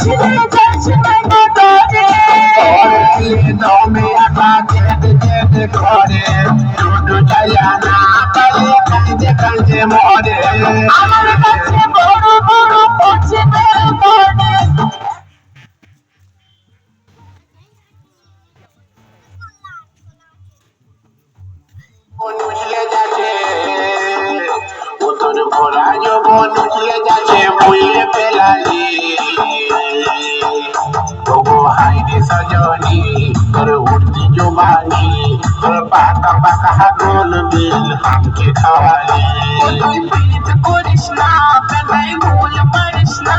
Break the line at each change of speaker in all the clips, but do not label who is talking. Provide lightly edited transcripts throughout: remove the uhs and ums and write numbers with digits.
ছিঁড়ে যাচ্ছে মনে দমে আটা কেটে কেটে করে দুটো চাইয়া না পালে কাঁদে কাঁদে মরে আমার কাছে বড় বড় পড়ছে মনে উঠলে যাচ্ছে উত্তর ভরা যৌবন উঠলে যাচ্ছে মুইয়ে পেলালি তবু হাইরে সজনী তোর উঠতি জোবানি তোর পাকা পাকা গোল বিল হামকে খাওয়ালি তুই পিট করিস না বেলায় ভুল পারিস না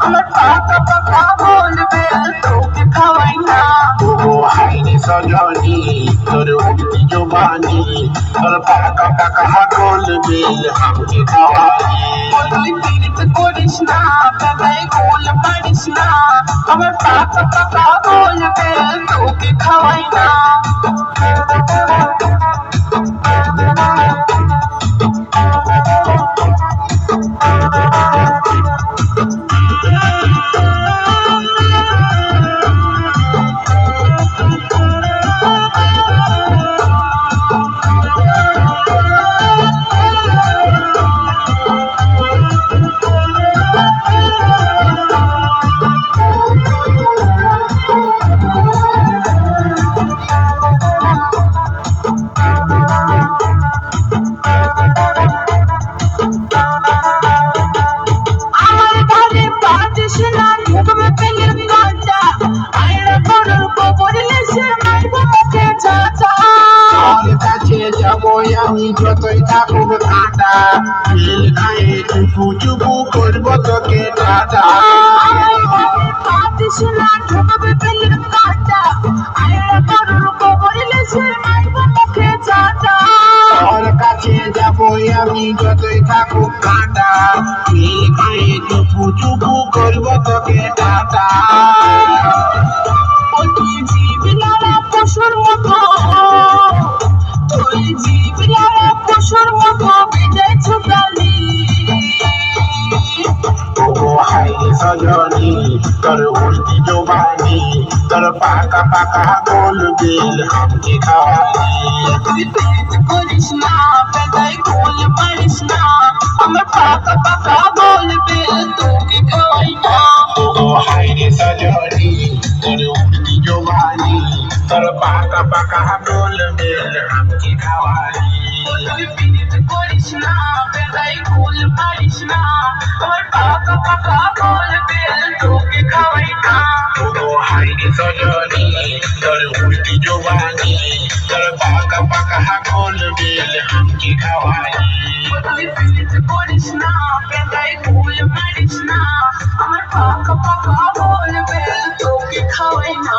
আমার পাকা পাকা গোল বিল তোকে খাওয়াই না তবু হাইরে সজনী তোর উঠতি জোবানি তোর পাকা পাকা গোল বিল হামকে খাওয়ালি তুই পিট করিস না বেলায় ভুল পারিস না আমার পাকা পাকা গোল বিল তোকে খাওয়াই না আমি যতই থাকুক কাঁটা মিল খায়ে চুপু চুপু করবো তোকে টাটা পাতিস না ঢুকবে পেলের কাঁটা আয়রা করুর কবর লেসের মারবো মুখে চাটা তোর কাছে যাবো আমি যতই থাকুক কাঁটা মিল খায়ে চুপু চুপু করবো তোকে টাটা তুই জীবনারা পশুর মতো তুই জীবনারা পশুর মতো বেজে ছুটালি তবু হাইরে সজনী তোর উল্টি জোবানি তোর পাকা পাকা গোল বিল হামকে খাওয়ালি তুই পেট করিস না বেলায় গোল পারিস না আমার পাকা পাকা গোল বিল তোকে খাওয়াই না তবু হাইরে সজনী তোর উল্টি জোবানি তোর পাকা পাকা গোল বিল হামকে খাওয়ালি তুই পেট করিস না বেলায় গোল পারিস না আমার পাকা পাকা গোল বিল তোকে খাওয়াই না তবু হাইরে সজনী তোর উল্টি জোবানি তোর পাকা পাকা গোল বিল হামকে খাওয়ালি তুই পেট করিস না বেলায় গোল পারিস না আমার পাকা পাকা গোল বিল তোকে খাওয়াই না